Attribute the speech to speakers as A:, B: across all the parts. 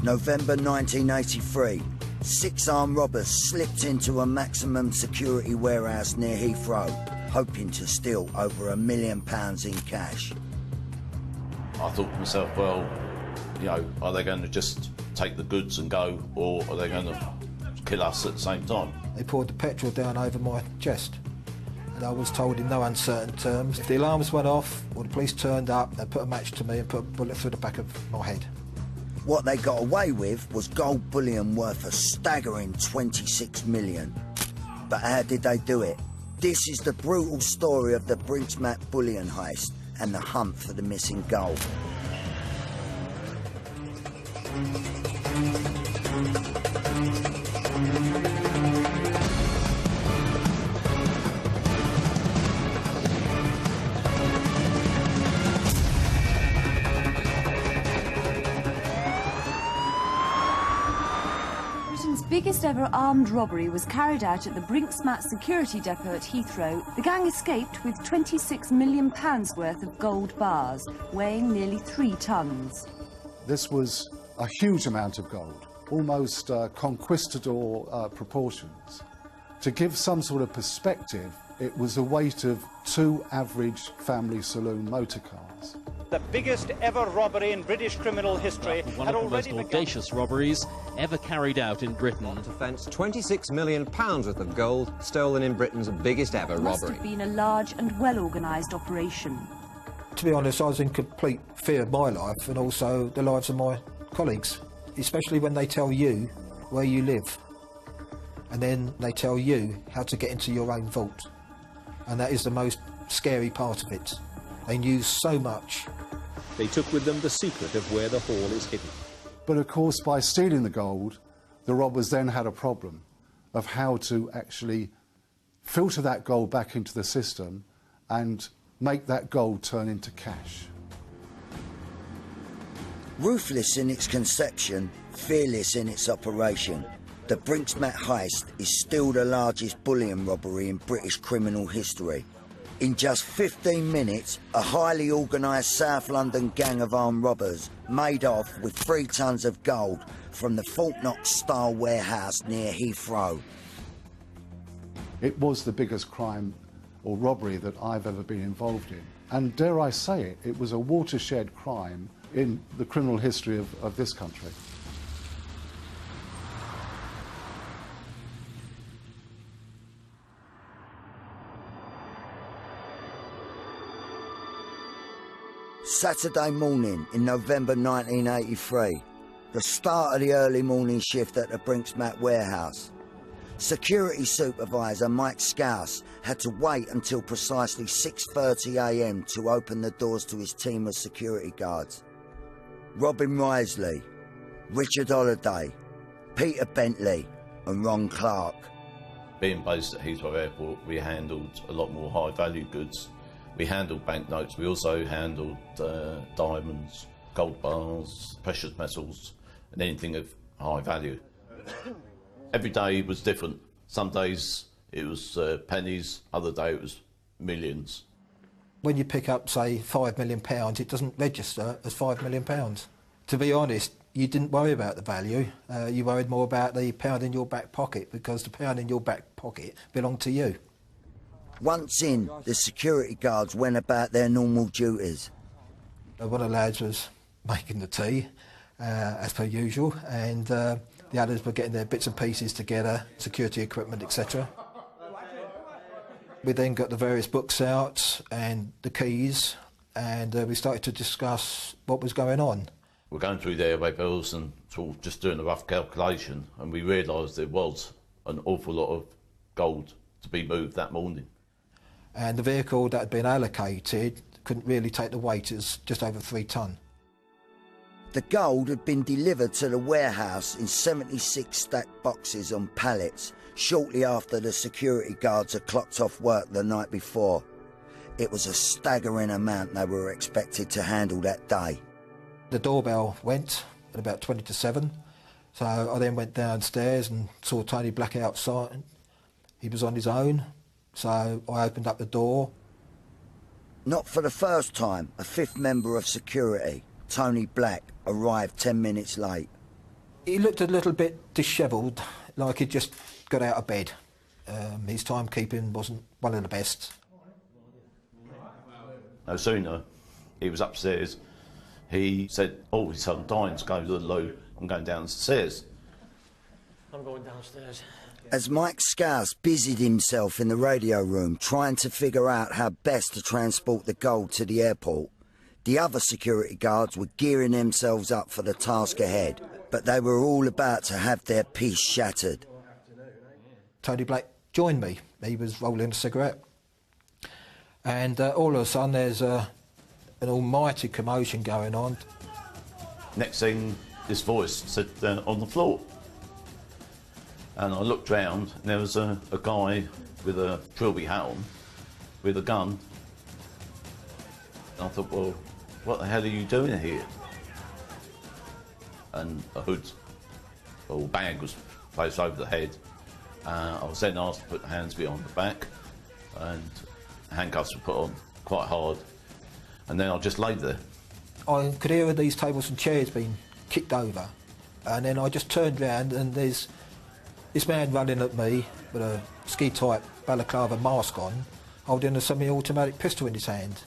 A: November 1983, 6 armed robbers slipped into a maximum security warehouse near Heathrow, hoping to steal over £1 million in cash.
B: I thought to myself, well, you know, are they going to just take the goods and go, or are they going to kill us at the same time?
C: They poured the petrol down over my chest, and I was told in no uncertain terms, if the alarms went off or the police turned up, they'd put a match to me and put a bullet through the back of my head.
A: What they got away with was gold bullion worth a staggering 26 million. But how did they do it? This is the brutal story of the Brinks Mat bullion heist and the hunt for the missing gold.
D: Britain's biggest ever armed robbery was carried out at the Brinks Mat security depot at Heathrow. The gang escaped with £26 million worth of gold bars, weighing nearly 3 tons.
E: This was a huge amount of gold, almost conquistador proportions. To give some sort of perspective, it was the weight of 2 average family saloon motor cars.
F: The biggest ever robbery in British criminal history.
G: One of the most audacious robberies ever carried out in Britain.
H: Offence, £26 million worth of gold stolen in Britain's biggest ever robbery.
D: Must have been a large and well-organised operation.
C: To be honest, I was in complete fear of my life and also the lives of my colleagues, especially when they tell you where you live and then they tell you how to get into your own vault. And that is the most scary part of it. They knew so much.
I: They took with them the secret of where the haul is hidden.
E: But of course, by stealing the gold, the robbers then had a problem of how to actually filter that gold back into the system and make that gold turn into cash.
A: Ruthless in its conception, fearless in its operation, the Brinks Mat heist is still the largest bullion robbery in British criminal history. In just 15 minutes, a highly organised South London gang of armed robbers made off with 3 tons of gold from the Fort Knox-style warehouse near Heathrow.
E: It was the biggest crime or robbery that I've ever been involved in. And dare I say it, it was a watershed crime in the criminal history of this country.
A: Saturday morning in November 1983, the start of the early morning shift at the Brinks Mat warehouse. Security supervisor Mike Scouse had to wait until precisely 6:30 AM to open the doors to his team of security guards. Robin Risley, Richard Holliday, Peter Bentley and Ron Clark.
B: Being based at Heathrow Airport, we handled a lot more high-value goods. We handled banknotes, we also handled diamonds, gold bars, precious metals and anything of high value. Every day was different. Some days it was pennies, other day it was millions.
C: When you pick up, say, £5 million, it doesn't register as £5 million. To be honest, you didn't worry about the value. You worried more about the pound in your back pocket, because the pound in your back pocket belonged to you.
A: Once in, the security guards went about their normal duties.
C: One of the lads was making the tea, as per usual, and the others were getting their bits and pieces together, security equipment, etc. We then got the various books out and the keys, and we started to discuss what was going on.
B: We're going through the airway bills and sort of just doing a rough calculation, and we realised there was an awful lot of gold to be moved that morning.
C: And the vehicle that had been allocated couldn't really take the weight, it was just over 3 tonne.
A: The gold had been delivered to the warehouse in 76 stacked boxes on pallets shortly after the security guards had clocked off work the night before. It was a staggering amount they were expected to handle that day.
C: The doorbell went at about 20 to 7, so I then went downstairs and saw Tony Black outside. He was on his own, so I opened up the door.
A: Not for the first time, a 5th member of security, Tony Black, arrived 10 minutes late.
C: He looked a little bit dishevelled, like he'd just got out of bed. His timekeeping wasn't one of the best.
B: No sooner he was upstairs, he said, "Oh, his son dying, to go to the loo. I'm going downstairs."
J: I'm going downstairs.
A: As Mike Scouse busied himself in the radio room trying to figure out how best to transport the gold to the airport, the other security guards were gearing themselves up for the task ahead, but they were all about to have their peace shattered.
C: Tony Black joined me. He was rolling a cigarette. And all of a sudden there's an almighty commotion going on.
B: Next thing, this voice said, "On the floor." And I looked round, and there was a guy with a trilby hat on, with a gun. And I thought, well, what the hell are you doing here? And a hood or bag was placed over the head. I was then asked to put hands behind the back, and handcuffs were put on quite hard. And then I just laid there.
C: I could hear these tables and chairs being kicked over, and then I just turned round and there's this man running at me with a ski-type balaclava mask on, holding a semi-automatic pistol in his hand.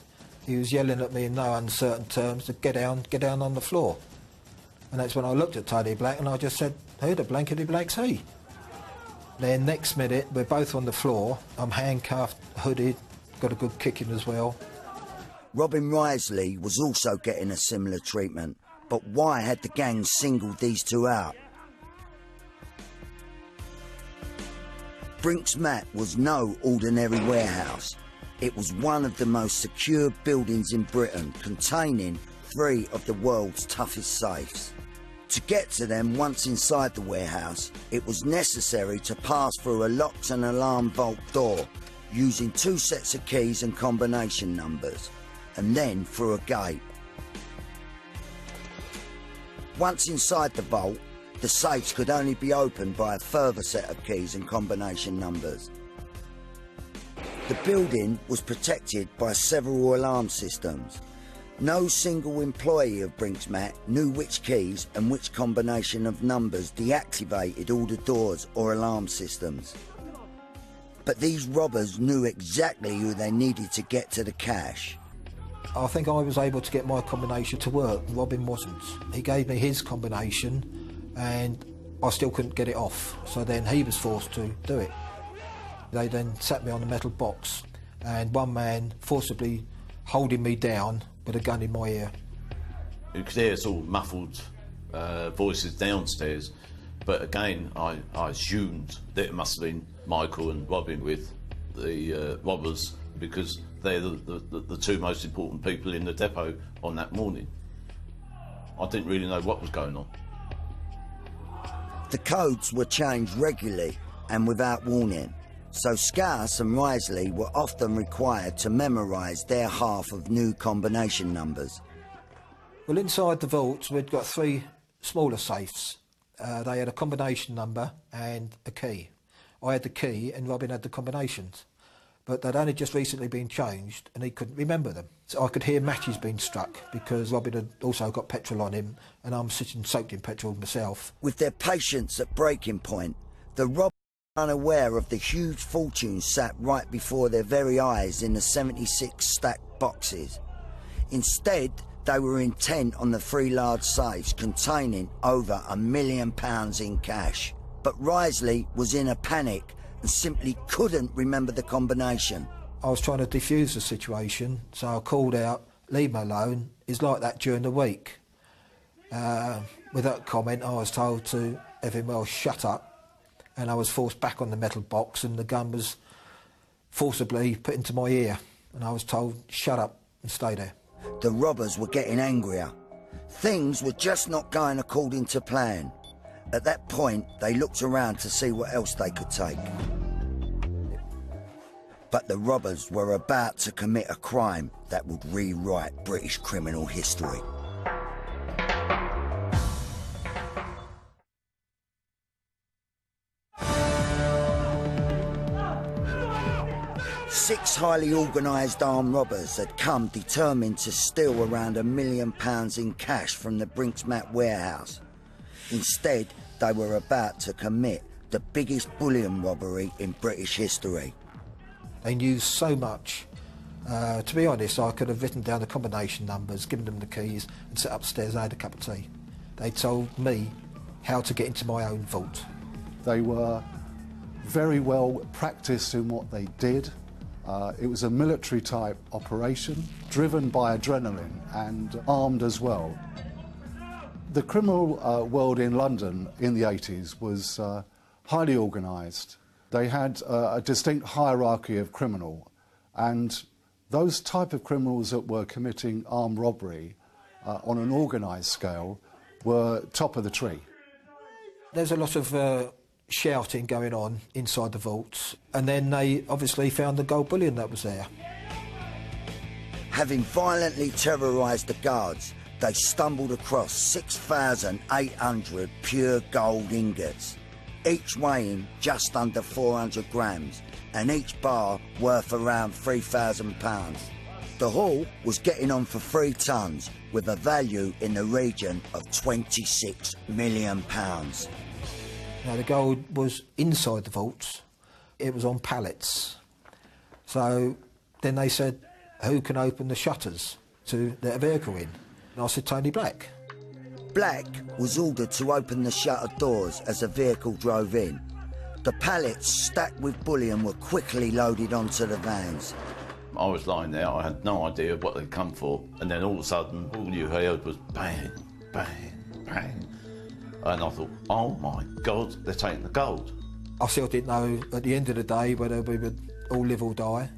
C: He was yelling at me in no uncertain terms to get down on the floor. And that's when I looked at Tony Black and I just said, "Who the blankety blank's he?" Then next minute, we're both on the floor. I'm handcuffed, hooded, got a good kicking as well.
A: Robin Risley was also getting a similar treatment, but why had the gang singled these two out? Brinks Mat was no ordinary warehouse. It was one of the most secure buildings in Britain, containing 3 of the world's toughest safes. To get to them once inside the warehouse, it was necessary to pass through a locked and alarm vault door, using 2 sets of keys and combination numbers, and then through a gate. Once inside the vault, the safes could only be opened by a further set of keys and combination numbers. The building was protected by several alarm systems. No single employee of Brinks Mat knew which keys and which combination of numbers deactivated all the doors or alarm systems. But these robbers knew exactly who they needed to get to the cash.
C: I think I was able to get my combination to work. Robin wasn't. He gave me his combination and I still couldn't get it off, so then he was forced to do it. They then sat me on a metal box and one man forcibly holding me down with a gun in my ear.
B: You could hear sort of muffled voices downstairs, but again I assumed that it must have been Michael and Robin with the robbers, because they're the 2 most important people in the depot on that morning. I didn't really know what was going on.
A: The codes were changed regularly and without warning, so Scouse and Risley were often required to memorise their half of new combination numbers.
C: Well, inside the vaults we'd got 3 smaller safes. They had a combination number and a key. I had the key and Robin had the combinations, but they'd only just recently been changed and he couldn't remember them. So I could hear matches being struck because Robin had also got petrol on him and I'm sitting soaked in petrol myself.
A: With their patience at breaking point, the robbers were unaware of the huge fortunes sat right before their very eyes in the 76 stacked boxes. Instead, they were intent on the 3 large safes containing over £1 million in cash. But Risley was in a panic and simply couldn't remember the combination.
C: I was trying to defuse the situation, so I called out, "Leave me alone, it's like that during the week." With that comment I was told to have him well shut up, and I was forced back on the metal box and the gun was forcibly put into my ear and I was told, "Shut up and stay there."
A: The robbers were getting angrier. Things were just not going according to plan. At that point, they looked around to see what else they could take. But the robbers were about to commit a crime that would rewrite British criminal history. Six highly organised armed robbers had come determined to steal around £1 million in cash from the Brinks Mat warehouse. Instead, they were about to commit the biggest bullion robbery in British history.
C: They knew so much. To be honest, I could have written down the combination numbers, given them the keys, and sat upstairs and had a cup of tea. They told me how to get into my own vault.
E: They were very well practiced in what they did. It was a military-type operation, driven by adrenaline and armed as well. The criminal world in London in the 80s was highly organised. They had a distinct hierarchy of criminal, and those type of criminals that were committing armed robbery on an organised scale were top of the tree.
C: There's a lot of shouting going on inside the vaults, and then they obviously found the gold bullion that was there.
A: Having violently terrorised the guards, they stumbled across 6,800 pure gold ingots, each weighing just under 400 grams, and each bar worth around £3,000. The haul was getting on for 3 tons, with a value in the region of £26 million.
C: Now, the gold was inside the vaults. It was on pallets. So then they said, who can open the shutters to let a vehicle in? And I said, Tony Black.
A: Black was ordered to open the shutter doors as a vehicle drove in. The pallets stacked with bullion were quickly loaded onto the vans.
B: I was lying there, I had no idea what they'd come for, and then all of a sudden, all you heard was bang, bang, bang. And I thought, oh my God, they're taking the gold.
C: I still didn't know at the end of the day whether we would all live or die.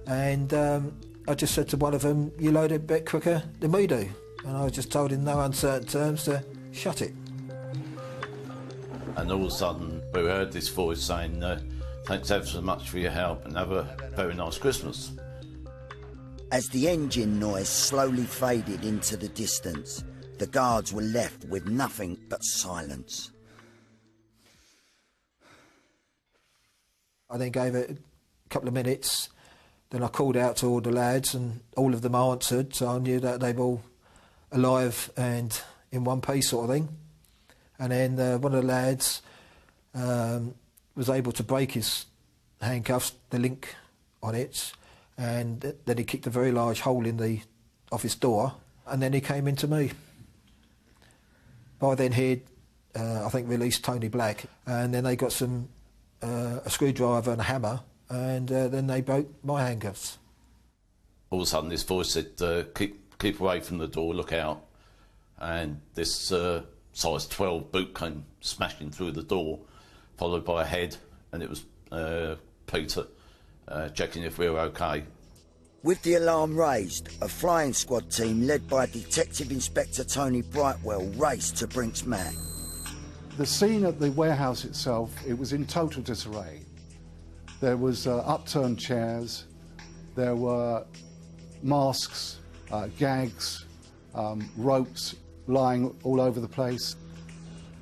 C: And I just said to one of them, you load it a bit quicker than we do. And I just told him in no uncertain terms to shut it.
B: And all of a sudden, we heard this voice saying, thanks ever so much for your help and have a very nice Christmas.
A: As the engine noise slowly faded into the distance, the guards were left with nothing but silence.
C: I then gave it a couple of minutes, then I called out to all the lads and all of them answered, so I knew that they were all alive and in one piece sort of thing. And then one of the lads was able to break his handcuffs, the link on it, and then he kicked a very large hole in the office door, and then he came into me. By then he'd, I think, released Tony Black, and then they got some a screwdriver and a hammer, and then they broke my handcuffs.
B: All of a sudden this voice said, keep away from the door, look out. And this size 12 boot came smashing through the door, followed by a head, and it was Peter checking if we were okay.
A: With the alarm raised, a flying squad team led by Detective Inspector Tony Brightwell raced to Brinks Mat.
E: The scene at the warehouse itself, it was in total disarray. There was upturned chairs, there were masks, gags, ropes lying all over the place.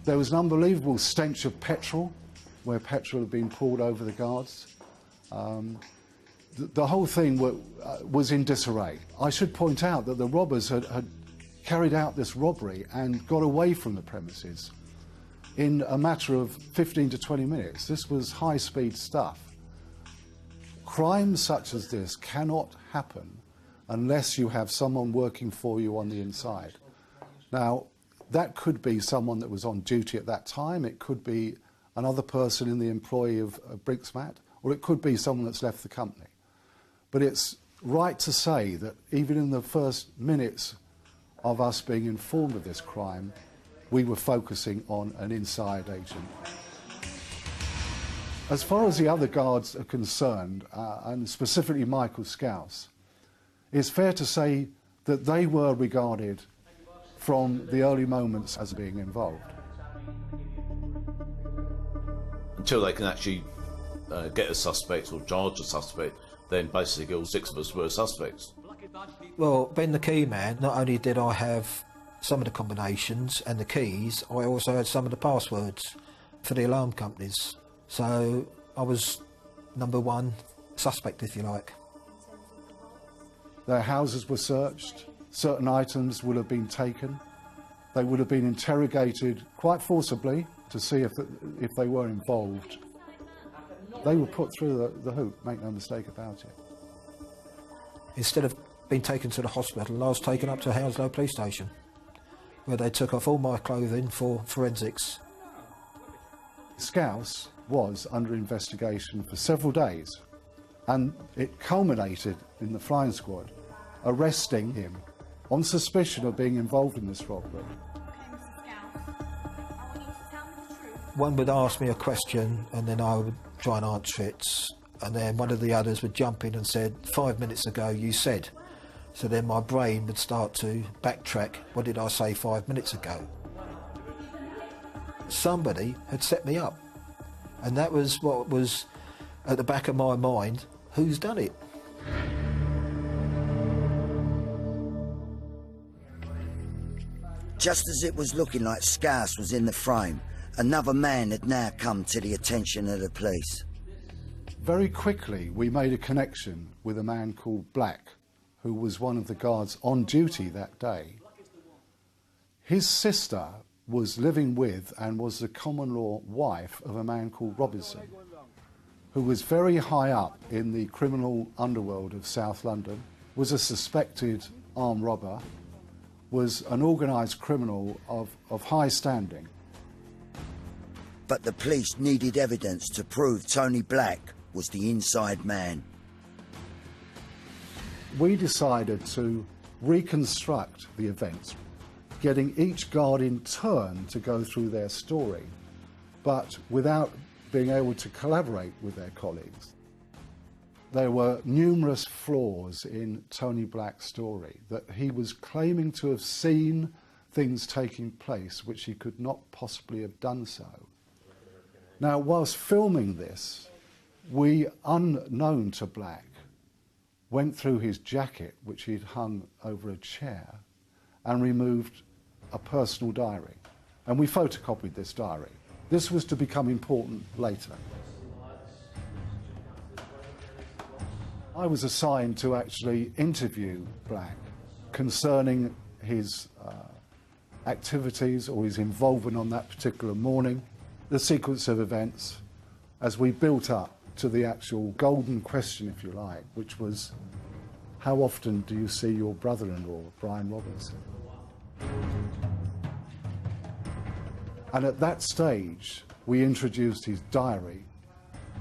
E: There was an unbelievable stench of petrol, where petrol had been poured over the guards. The whole thing was in disarray. I should point out that the robbers had carried out this robbery and got away from the premises in a matter of 15 to 20 minutes. This was high-speed stuff. Crimes such as this cannot happen unless you have someone working for you on the inside. Now, that could be someone that was on duty at that time, it could be another person in the employ of Brinks Mat, or it could be someone that's left the company. But it's right to say that even in the first minutes of us being informed of this crime, we were focusing on an inside agent. As far as the other guards are concerned, and specifically Michael Scouse, it's fair to say that they were regarded from the early moments as being involved.
B: Until they can actually get a suspect or charge a suspect, then basically all 6 of us were suspects.
C: Well, being the key man, not only did I have some of the combinations and the keys, I also had some of the passwords for the alarm companies. So I was number 1 suspect, if you like.
E: Their houses were searched, certain items would have been taken. They would have been interrogated quite forcibly to see if they were involved. They were put through the hoop, make no mistake about it.
C: Instead of being taken to the hospital, I was taken up to Hounslow Police Station, where they took off all my clothing for forensics.
E: Scouse was under investigation for several days, and it culminated in the flying squad arresting him on suspicion of being involved in this robbery.
C: One would ask me a question and then I would try and answer it, and then one of the others would jump in and said, 5 minutes ago you said. So then my brain would start to backtrack, what did I say 5 minutes ago? Somebody had set me up, and that was what was at the back of my mind, who's done it?
A: Just as it was looking like Scouse was in the frame, another man had now come to the attention of the police.
E: Very quickly we made a connection with a man called Black, who was one of the guards on duty that day. His sister was living with and was the common law wife of a man called Robinson, who was very high up in the criminal underworld of South London, was a suspected armed robber, was an organised criminal of high standing.
A: But the police needed evidence to prove Tony Black was the inside man.
E: We decided to reconstruct the events, getting each guard in turn to go through their story, but without being able to collaborate with their colleagues. There were numerous flaws in Tony Black's story, that he was claiming to have seen things taking place which he could not possibly have done so. Now, whilst filming this, we, unknown to Black, went through his jacket, which he'd hung over a chair, and removed a personal diary. And we photocopied this diary. This was to become important later. I was assigned to actually interview Black concerning his activities or his involvement on that particular morning, the sequence of events as we built up to the actual golden question, if you like, which was, how often do you see your brother-in-law, Brian Robinson? And at that stage, we introduced his diary,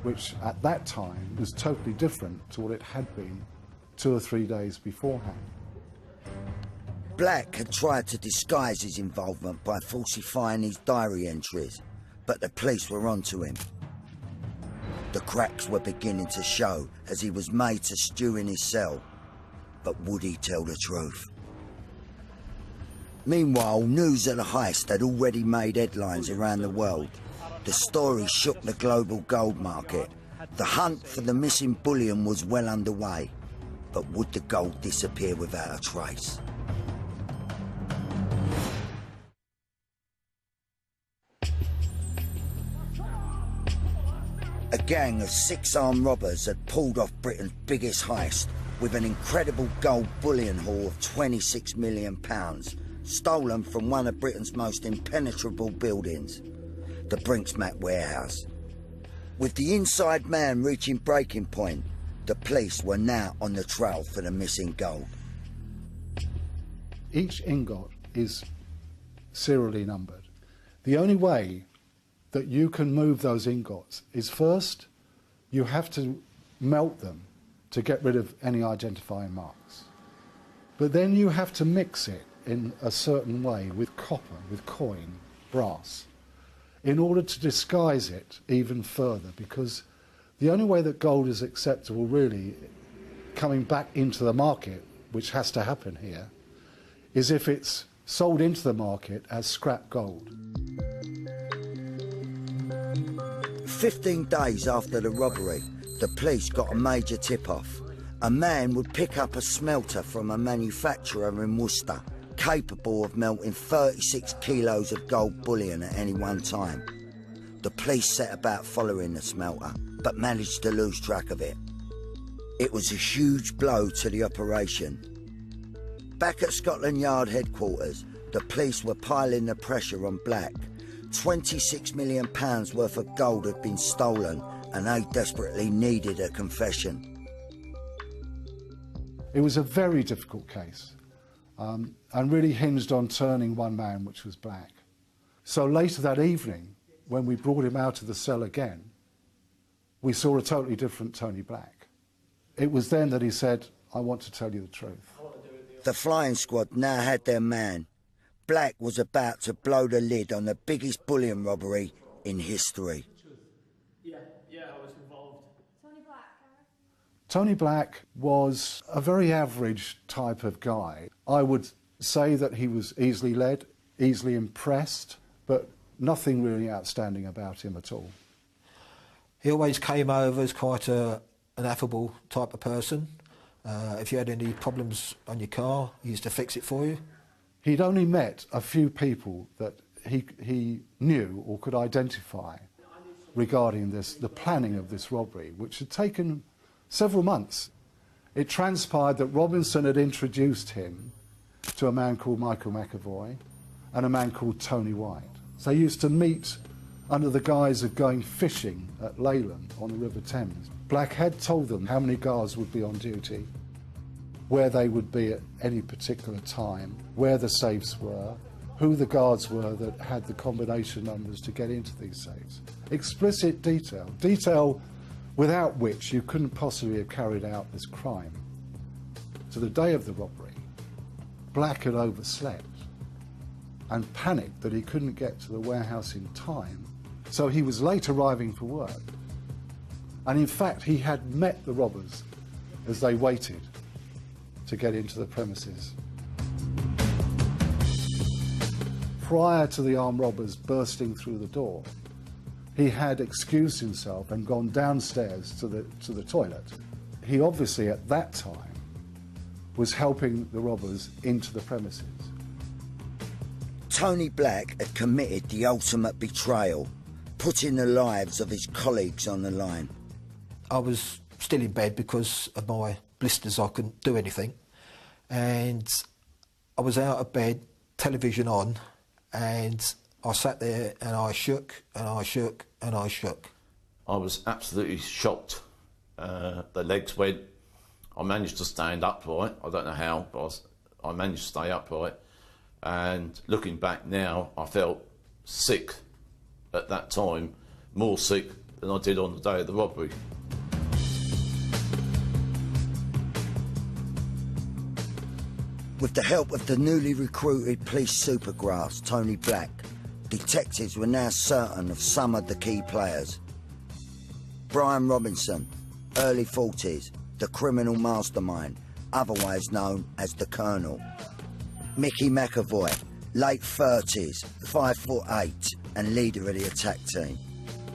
E: which at that time was totally different to what it had been 2 or 3 days beforehand.
A: Black had tried to disguise his involvement by falsifying his diary entries, but the police were onto him. The cracks were beginning to show as he was made to stew in his cell, but would he tell the truth? Meanwhile, news of the heist had already made headlines around the world. The story shook the global gold market. The hunt for the missing bullion was well underway, but would the gold disappear without a trace? A gang of 6 armed robbers had pulled off Britain's biggest heist with an incredible gold bullion haul of £26 million, stolen from one of Britain's most impenetrable buildings, the Brinks Mat warehouse. With the inside man reaching breaking point, the police were now on the trail for the missing gold.
E: Each ingot is serially numbered. The only way that you can move those ingots is, first, you have to melt them to get rid of any identifying marks. But then you have to mix it in a certain way with copper, with coin, brass, in order to disguise it even further, because the only way that gold is acceptable, really, coming back into the market, which has to happen here, is if it's sold into the market as scrap gold.
A: 15 days after the robbery, the police got a major tip-off. A man would pick up a smelter from a manufacturer in Worcester, capable of melting 36 kilos of gold bullion at any one time. The police set about following the smelter, but managed to lose track of it. It was a huge blow to the operation. Back at Scotland Yard headquarters, The police were piling the pressure on Black. £26 million worth of gold had been stolen and they desperately needed a confession.
E: It was a very difficult case and really hinged on turning one man, which was Black. So later that evening, when we brought him out of the cell again, we saw a totally different Tony Black. It was then that he said, "I want to tell you the truth."
A: The flying squad now had their man. Black was about to blow the lid on the biggest bullion robbery in history.
J: Yeah, I was involved.
E: Tony Black was a very average type of guy. I would say that he was easily led, easily impressed, but nothing really outstanding about him at all.
C: He always came over as quite an affable type of person. If you had any problems on your car, he used to fix it for you.
E: He'd only met a few people that he knew or could identify regarding the planning of this robbery, which had taken several months. It transpired that Robinson had introduced him to a man called Michael McAvoy and a man called Tony White. They used to meet under the guise of going fishing at Leyland on the River Thames. Black had told them how many guards would be on duty, where they would be at any particular time, where the safes were, who the guards were that had the combination numbers to get into these safes. Explicit detail without which you couldn't possibly have carried out this crime. To the day of the robbery, Black had overslept and panicked that he couldn't get to the warehouse in time, so he was late arriving for work. And in fact, he had met the robbers as they waited to get into the premises. Prior to the armed robbers bursting through the door, he had excused himself and gone downstairs to the toilet. He obviously at that time was helping the robbers into the premises.
A: Tony Black had committed the ultimate betrayal, putting the lives of his colleagues on the line.
C: I was still in bed because of my blisters. I couldn't do anything. And I was out of bed, television on, and I sat there and I shook and I shook and I shook.
B: I was absolutely shocked. The legs went. I managed to stand upright. I don't know how, but I managed to stay upright. And looking back now, I felt sick at that time, more sick than I did on the day of the robbery.
A: With the help of the newly recruited police supergrass, Tony Black, detectives were now certain of some of the key players. Brian Robinson, early 40s, the criminal mastermind, otherwise known as the Colonel. Mickey McAvoy, late 30s, 5'8", and leader of the attack team.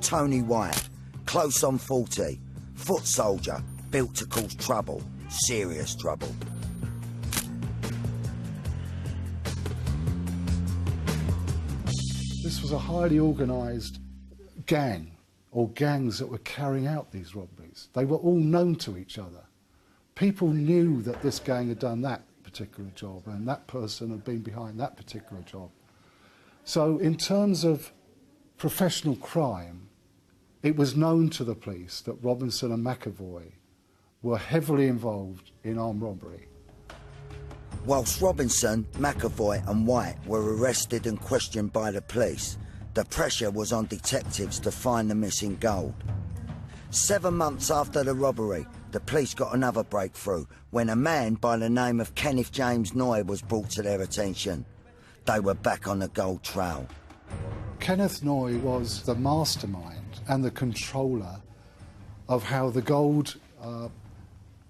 A: Tony White, close on 40, foot soldier, built to cause trouble, serious trouble.
E: This was a highly organised gang, or gangs that were carrying out these robberies. They were all known to each other. People knew that this gang had done that particular job and that person had been behind that particular job. So in terms of professional crime, it was known to the police that Robinson and McAvoy were heavily involved in armed robbery.
A: Whilst Robinson, McAvoy and White were arrested and questioned by the police, the pressure was on detectives to find the missing gold. 7 months after the robbery, the police got another breakthrough when a man by the name of Kenneth James Noy was brought to their attention. They were back on the gold trail.
E: Kenneth Noy was the mastermind and the controller of how the gold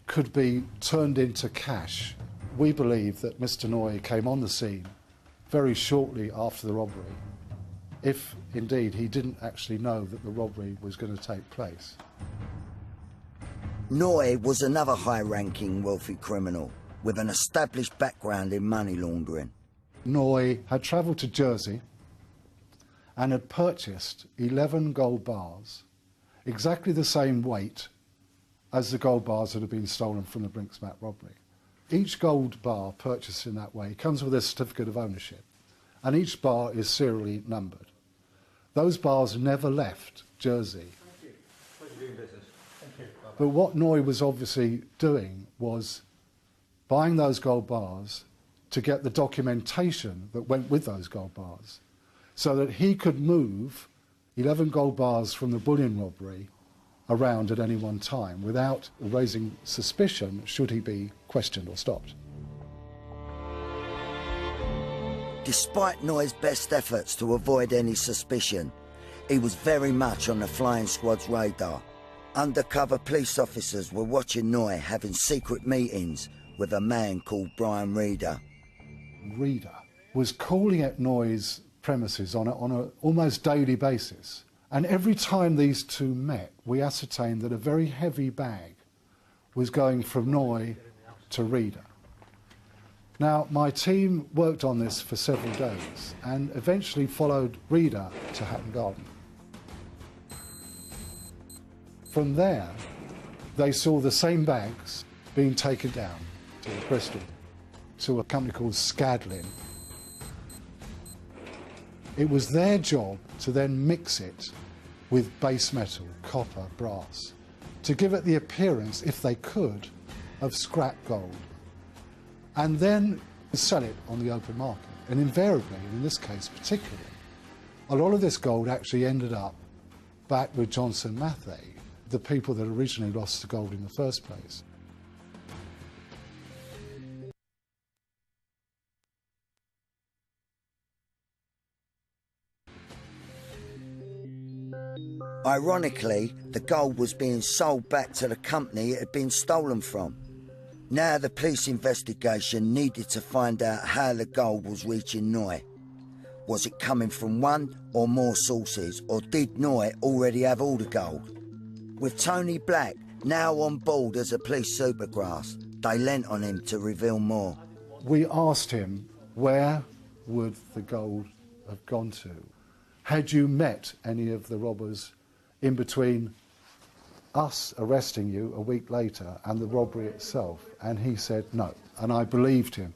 E: could be turned into cash. We believe that Mr. Noy came on the scene very shortly after the robbery, if indeed he didn't actually know that the robbery was going to take place.
A: Noy was another high-ranking wealthy criminal with an established background in money laundering.
E: Noy had travelled to Jersey and had purchased 11 gold bars, exactly the same weight as the gold bars that had been stolen from the Brinks Mat robbery. Each gold bar purchased in that way comes with a certificate of ownership. and each bar is serially numbered. Those bars never left Jersey. But what Noy was obviously doing was buying those gold bars to get the documentation that went with those gold bars, so that he could move 11 gold bars from the bullion robbery around at any one time without raising suspicion should he be questioned or stopped.
A: Despite Noy's best efforts to avoid any suspicion, he was very much on the flying squad's radar. Undercover police officers were watching Noy having secret meetings with a man called Brian Reeder.
E: Reeder was calling at Noy's premises on a almost daily basis. And every time these two met, we ascertained that a very heavy bag was going from Noy to Reeder. Now, my team worked on this for several days and eventually followed Reeder to Hatton Garden. From there, they saw the same bags being taken down to Bristol, to a company called Scadlin. It was their job to then mix it with base metal, copper, brass, to give it the appearance, if they could, of scrap gold, and then sell it on the open market. And invariably, in this case particularly, a lot of this gold actually ended up back with Johnson Matthey, the people that originally lost the gold in the first place.
A: Ironically, the gold was being sold back to the company it had been stolen from. Now the police investigation needed to find out how the gold was reaching Noy. Was it coming from one or more sources, or did Noy already have all the gold? With Tony Black now on board as a police supergrass, they lent on him to reveal more.
E: We asked him, where would the gold have gone to? Had you met any of the robbers in between us arresting you a week later and the robbery itself? And he said no, and I believed him.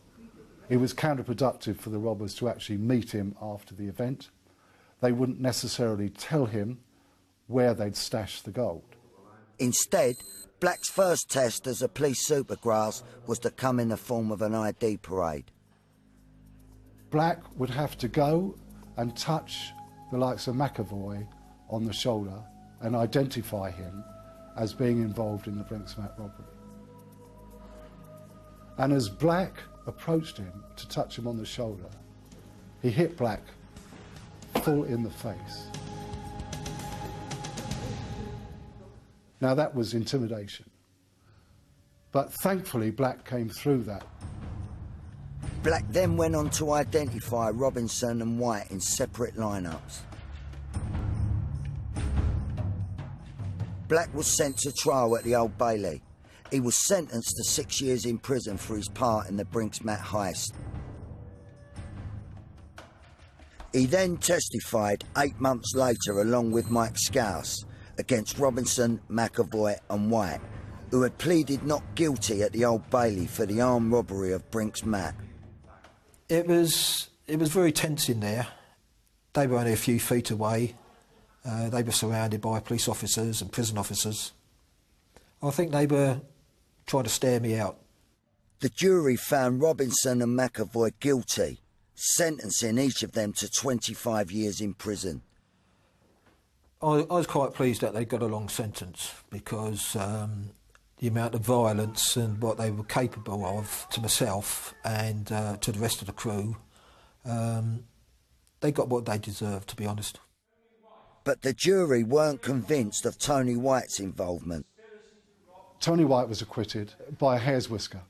E: It was counterproductive for the robbers to actually meet him after the event. They wouldn't necessarily tell him where they'd stashed the gold.
A: Instead, Black's first test as a police supergrass was to come in the form of an ID parade.
E: Black would have to go and touch the likes of McAvoy on the shoulder and identify him as being involved in the Brinks Mat Robbery. And as Black approached him to touch him on the shoulder, he hit Black full in the face. Now that was intimidation. But thankfully Black came through that.
A: Black then went on to identify Robinson and White in separate lineups. Black was sent to trial at the Old Bailey. He was sentenced to 6 years in prison for his part in the Brinks Mat heist. He then testified 8 months later along with Mike Scouse against Robinson, McAvoy and White, who had pleaded not guilty at the Old Bailey for the armed robbery of Brinks Mat.
C: It was very tense in there. They were only a few feet away. They were surrounded by police officers and prison officers. I think they were trying to stare me out.
A: The jury found Robinson and McAvoy guilty, sentencing each of them to 25 years in prison.
C: I was quite pleased that they got a long sentence because the amount of violence and what they were capable of to myself and to the rest of the crew, they got what they deserved, to be honest.
A: But the jury weren't convinced of Tony White's involvement.
E: Tony White was acquitted by a hair's whisker.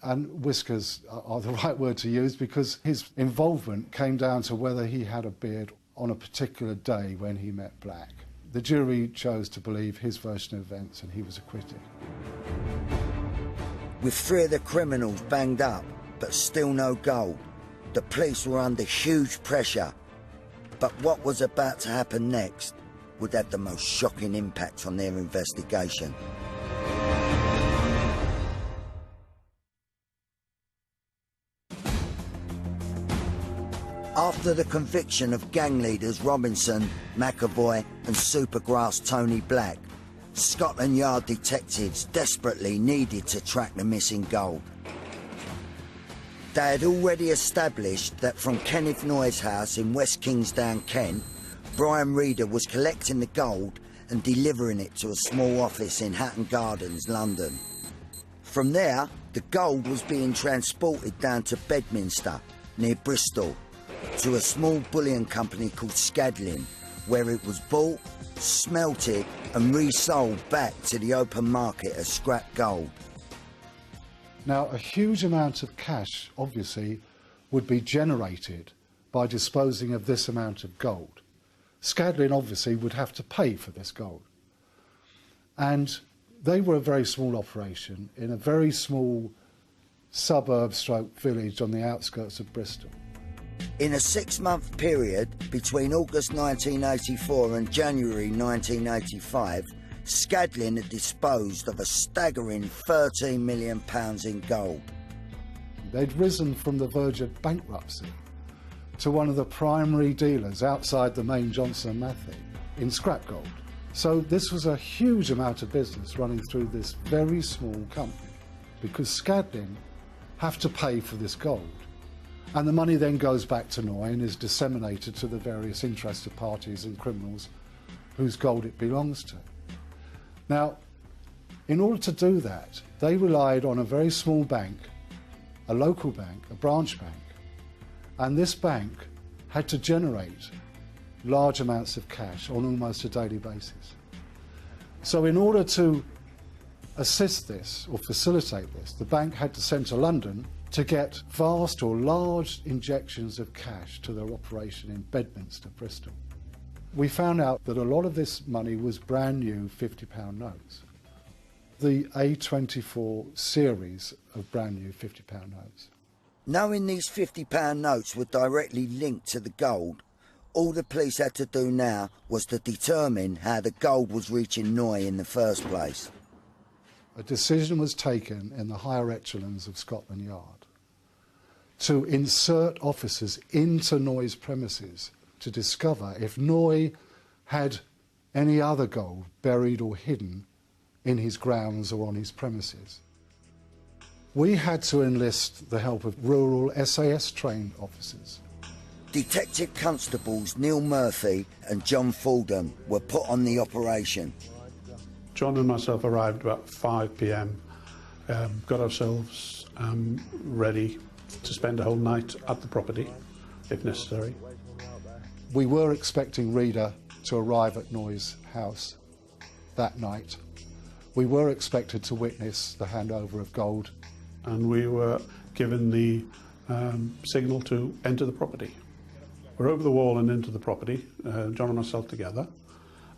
E: And whiskers are the right word to use because his involvement came down to whether he had a beard on a particular day when he met Black. The jury chose to believe his version of events and he was acquitted.
A: With 3 of the criminals banged up, but still no gold, the police were under huge pressure. But what was about to happen next would have the most shocking impact on their investigation. After the conviction of gang leaders Robinson, McAvoy and Supergrass Tony Black, Scotland Yard detectives desperately needed to track the missing gold. They had already established that from Kenneth Noye's house in West Kingsdown, Kent, Brian Reader was collecting the gold and delivering it to a small office in Hatton Gardens, London. From there, the gold was being transported down to Bedminster, near Bristol, to a small bullion company called Scadlin, where it was bought, smelted and resold back to the open market as scrap gold.
E: Now, a huge amount of cash, obviously, would be generated by disposing of this amount of gold. Scadlin, obviously, would have to pay for this gold. And they were a very small operation in a very small suburb/village on the outskirts of Bristol.
A: In a 6-month period between August 1984 and January 1985, Scadlin had disposed of a staggering £13 million in gold.
E: They'd risen from the verge of bankruptcy to one of the primary dealers outside the main Johnson & Matthey in scrap gold. So this was a huge amount of business running through this very small company, because Scadlin have to pay for this gold. And the money then goes back to Noye and is disseminated to the various interested parties and criminals whose gold it belongs to. Now, in order to do that, they relied on a very small bank, a local bank, a branch bank, and this bank had to generate large amounts of cash on almost a daily basis. So in order to assist this or facilitate this, the bank had to send to London to get vast or large injections of cash to their operation in Bedminster, Bristol. We found out that a lot of this money was brand new £50 notes. The A24 series of brand new £50 notes.
A: Knowing these £50 notes were directly linked to the gold, all the police had to do now was to determine how the gold was reaching Noye in the first place.
E: A decision was taken in the higher echelons of Scotland Yard to insert officers into Noye's premises to discover if Noye had any other gold buried or hidden in his grounds or on his premises. We had to enlist the help of rural SAS-trained officers.
A: Detective Constables Neil Murphy and John Fordham were put on the operation.
K: John and myself arrived about 5 p.m, got ourselves ready to spend a whole night at the property, if necessary.
E: We were expecting Reader to arrive at Noye's house that night. We were expected to witness the handover of gold.
K: And we were given the signal to enter the property. We're over the wall and into the property, John and myself together,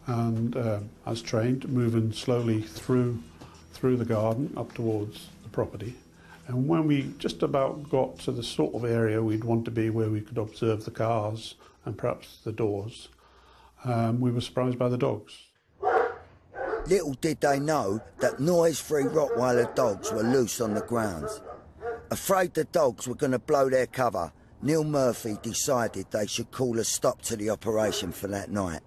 K: and as trained, moving slowly through the garden up towards the property. And when we just about got to the sort of area we'd want to be, where we could observe the cars and perhaps the doors, we were surprised by the dogs.
A: Little did they know that Noye's 3 Rottweiler dogs were loose on the grounds. Afraid the dogs were going to blow their cover, Neil Murphy decided they should call a stop to the operation for that night.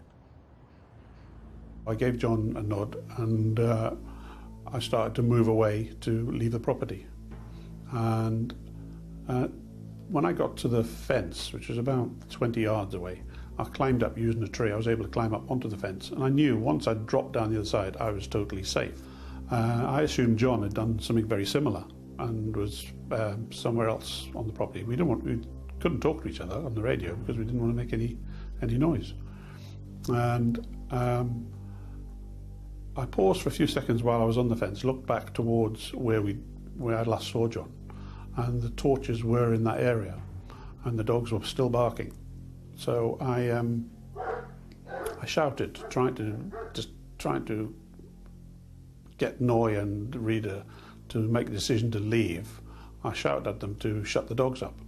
K: I gave John a nod and I started to move away to leave the property. And when I got to the fence, which was about 20 yards away, I climbed up using a tree. I was able to climb up onto the fence, and I knew once I dropped down the other side, I was totally safe. I assumed John had done something very similar and was somewhere else on the property. We couldn't talk to each other on the radio because we didn't want to make any noise. And I paused for a few seconds while I was on the fence, looked back towards where I last saw John, and the torches were in that area, and the dogs were still barking. So I shouted, trying to get Noye and Reader to make the decision to leave. I shouted at them to shut the dogs up,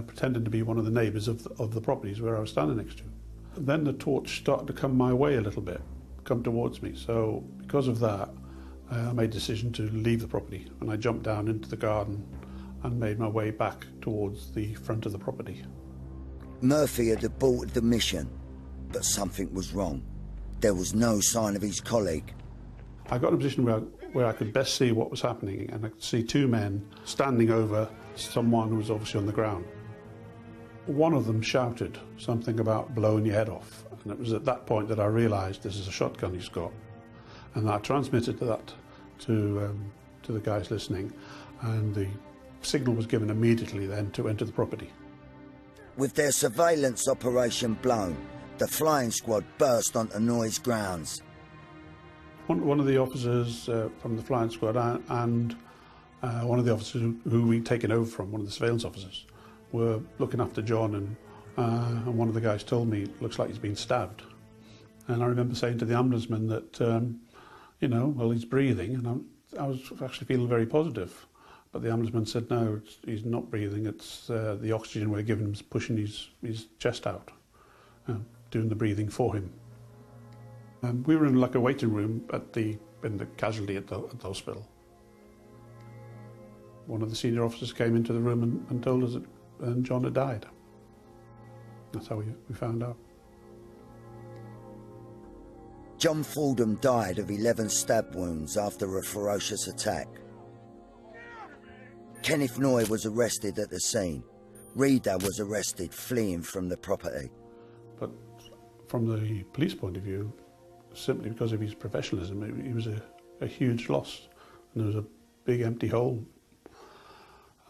K: pretending to be one of the neighbours of the properties where I was standing next to. Then the torch started to come my way a little bit, come towards me. So because of that, I made a decision to leave the property, and I jumped down into the garden and made my way back towards the front of the property.
A: Murphy had aborted the mission, but something was wrong. There was no sign of his colleague.
K: I got in a position where I could best see what was happening, and I could see two men standing over someone who was obviously on the ground. One of them shouted something about blowing your head off, and it was at that point that I realised this is a shotgun he's got. And I transmitted that to the guys listening, and the signal was given immediately then to enter the property.
A: With their surveillance operation blown, the flying squad burst onto Noy's grounds.
K: One of the officers from the flying squad and one of the officers who we'd taken over from, one of the surveillance officers, were looking after John, and one of the guys told me, it looks like he's been stabbed. And I remember saying to the ambulanceman that, you know, well, he's breathing, and I was actually feeling very positive. But the ambulanceman said, no, he's not breathing, it's the oxygen we're giving him is pushing his chest out, doing the breathing for him. We were in like a waiting room in the casualty at the hospital. One of the senior officers came into the room and told us that John had died. That's how we found out.
A: John Fordham died of 11 stab wounds after a ferocious attack. Kenneth Noy was arrested at the scene. Reader was arrested fleeing from the property.
K: But from the police point of view, simply because of his professionalism, he was a huge loss, and there was a big empty hole.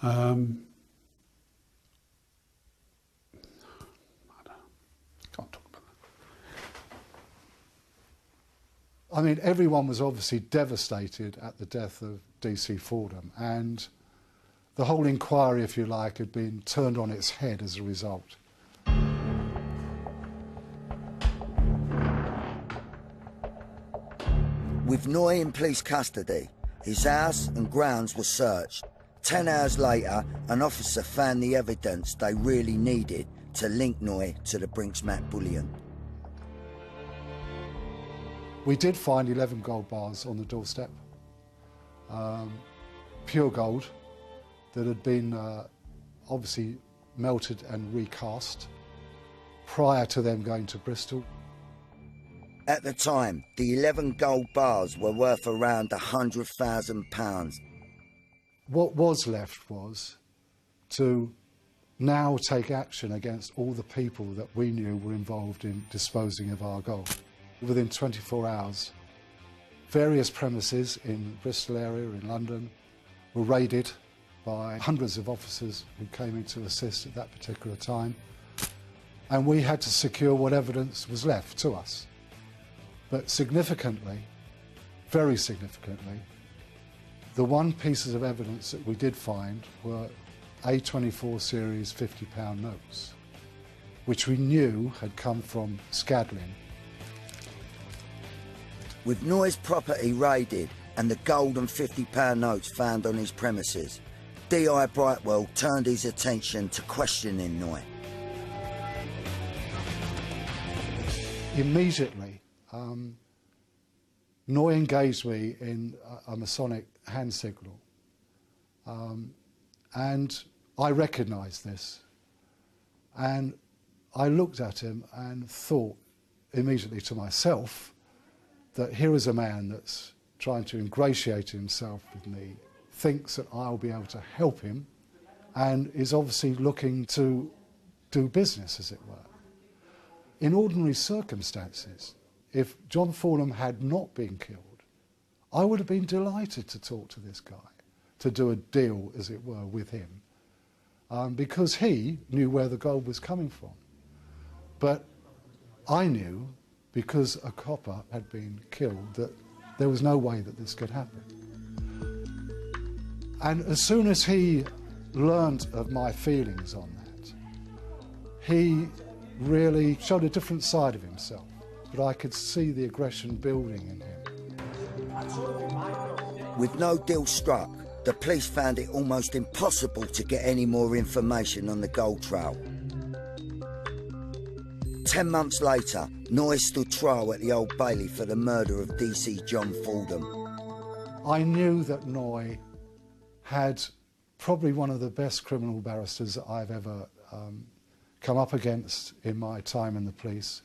K: I can't talk about that.
E: I mean, everyone was obviously devastated at the death of DC Fordham, and the whole inquiry, if you like, had been turned on its head as a result.
A: With Noy in police custody, his house and grounds were searched. 10 hours later, an officer found the evidence they really needed to link Noy to the Brinks Mat bullion.
E: We did find 11 gold bars on the doorstep, pure gold, that had been obviously melted and recast prior to them going to Bristol.
A: At the time, the 11 gold bars were worth around £100,000.
E: What was left was to now take action against all the people that we knew were involved in disposing of our gold. Within 24 hours, various premises in Bristol area, in London, were raided by hundreds of officers who came in to assist at that particular time, and we had to secure what evidence was left to us. But significantly, very significantly, the one pieces of evidence that we did find were A24 series £50 notes, which we knew had come from Scadlin.
A: With Noy's property raided and the gold and £50 notes found on his premises, D.I. Brightwell turned his attention to questioning Noy.
E: Immediately, Noy engaged me in a Masonic hand signal, and I recognised this, and I looked at him and thought immediately to myself that here is a man that's trying to ingratiate himself with me, thinks that I'll be able to help him, and is obviously looking to do business, as it were. In ordinary circumstances, if John Fordham had not been killed, I would have been delighted to talk to this guy, to do a deal, as it were, with him, because he knew where the gold was coming from. But I knew, because a copper had been killed, that there was no way that this could happen. And as soon as he learnt of my feelings on that, he really showed a different side of himself. But I could see the aggression building in him.
A: With no deal struck, the police found it almost impossible to get any more information on the gold trail. 10 months later, Noy stood trial at the Old Bailey for the murder of DC John Fordham.
E: I knew that Noy had probably one of the best criminal barristers that I've ever come up against in my time in the police.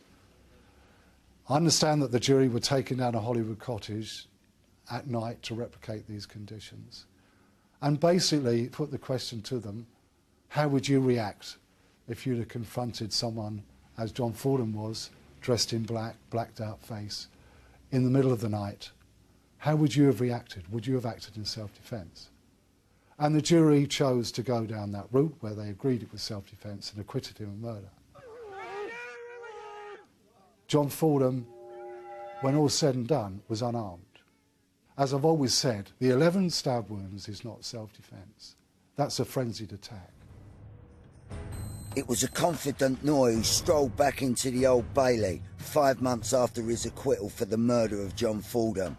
E: I understand that the jury were taken down a Hollywood cottage at night to replicate these conditions, and basically put the question to them, how would you react if you'd have confronted someone, as John Fordham was, dressed in black, blacked out face, in the middle of the night? How would you have reacted? Would you have acted in self-defence? And the jury chose to go down that route where they agreed it was self-defence and acquitted him of murder. John Fordham, when all said and done, was unarmed. As I've always said, the 11 stab wounds is not self-defence. That's a frenzied attack.
A: It was a confident Noy who strolled back into the Old Bailey 5 months after his acquittal for the murder of John Fordham.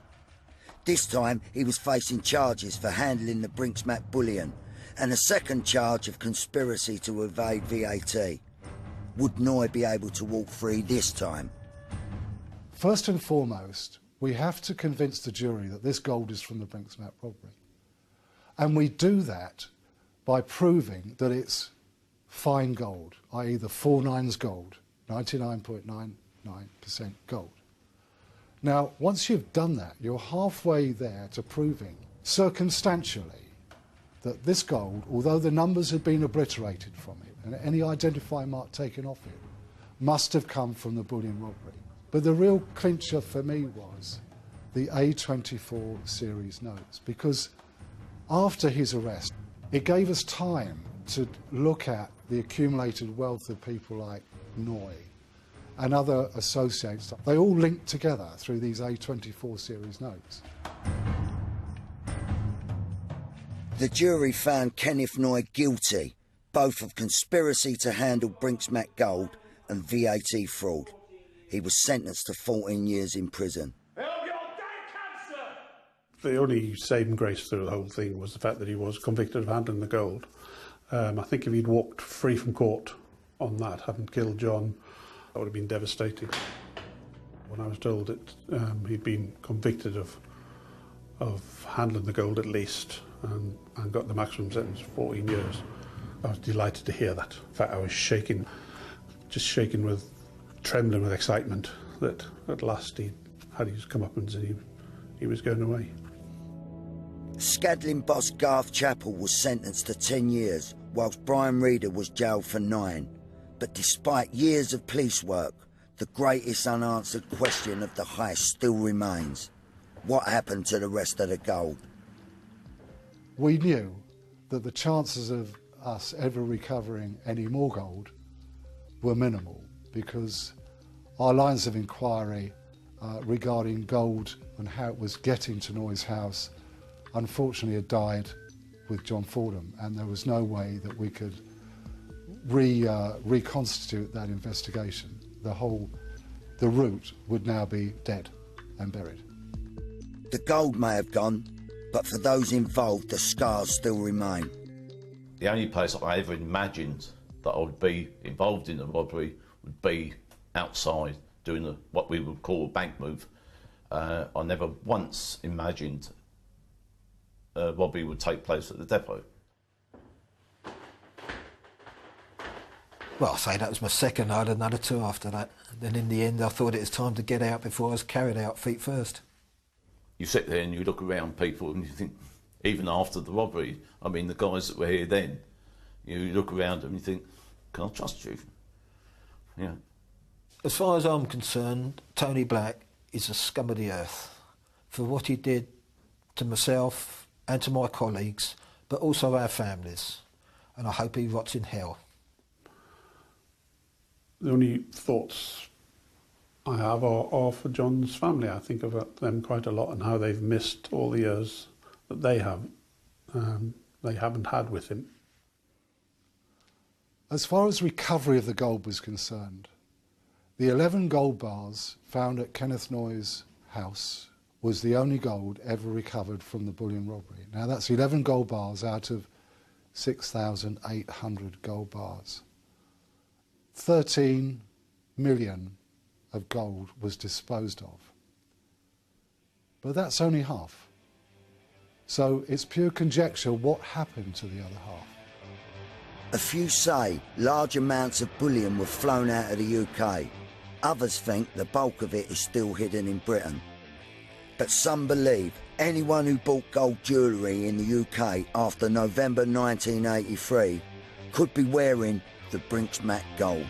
A: This time he was facing charges for handling the Brinks Mat bullion and a second charge of conspiracy to evade VAT. Would Noy be able to walk free this time?
E: First and foremost, we have to convince the jury that this gold is from the Brinks Mat robbery. And we do that by proving that it's fine gold, i.e. the 4 nines gold, 99.99% gold. Now, once you've done that, you're halfway there to proving circumstantially that this gold, although the numbers had been obliterated from it and any identifying mark taken off it, must have come from the bullion robbery. But the real clincher for me was the A24 series notes, because after his arrest, it gave us time to look at the accumulated wealth of people like Noy and other associates. They all linked together through these A24 series notes.
A: The jury found Kenneth Noy guilty, both of conspiracy to handle Brinks Mat gold and VAT fraud. He was sentenced to 14 years in prison.
K: The only saving grace through the whole thing was the fact that he was convicted of handling the gold. I think if he'd walked free from court on that, having killed John, that would have been devastating. When I was told that he'd been convicted of handling the gold at least and got the maximum sentence of 14 years, I was delighted to hear that. In fact, I was shaking, just shaking with, trembling with excitement that at last he had his comeuppance and he was going away.
A: Scadlin boss Garth Chappell was sentenced to 10 years, whilst Brian Reeder was jailed for 9. But despite years of police work, the greatest unanswered question of the heist still remains. What happened to the rest of the gold?
E: We knew that the chances of us ever recovering any more gold were minimal, because our lines of inquiry regarding gold and how it was getting to Noy's house unfortunately had died with John Fordham, and there was no way that we could reconstitute that investigation. The route would now be dead and buried.
A: The gold may have gone, but for those involved, the scars still remain.
B: The only place I ever imagined that I would be involved in the robbery would be outside doing what we would call a bank move. I never once imagined a robbery would take place at the depot.
C: Well, I say that was my second. I had another 2 after that. Then in the end, I thought it was time to get out before I was carried out feet first.
B: You sit there and you look around people and you think, even after the robbery, I mean, the guys that were here then, you look around them and you think, can I trust you? Yeah.
C: As far as I'm concerned, Tony Black is a scum of the earth for what he did to myself and to my colleagues, but also our families. And I hope he rots in hell.
K: The only thoughts I have are for John's family. I think about them quite a lot and how they've missed all the years that they haven't had with him.
E: As far as recovery of the gold was concerned, the 11 gold bars found at Kenneth Noy's house was the only gold ever recovered from the bullion robbery. Now that's 11 gold bars out of 6,800 gold bars. 13 million of gold was disposed of. But that's only half. So it's pure conjecture what happened to the other half.
A: A few say large amounts of bullion were flown out of the UK. Others think the bulk of it is still hidden in Britain. But some believe anyone who bought gold jewellery in the UK after November 1983 could be wearing the Brinks Mat gold.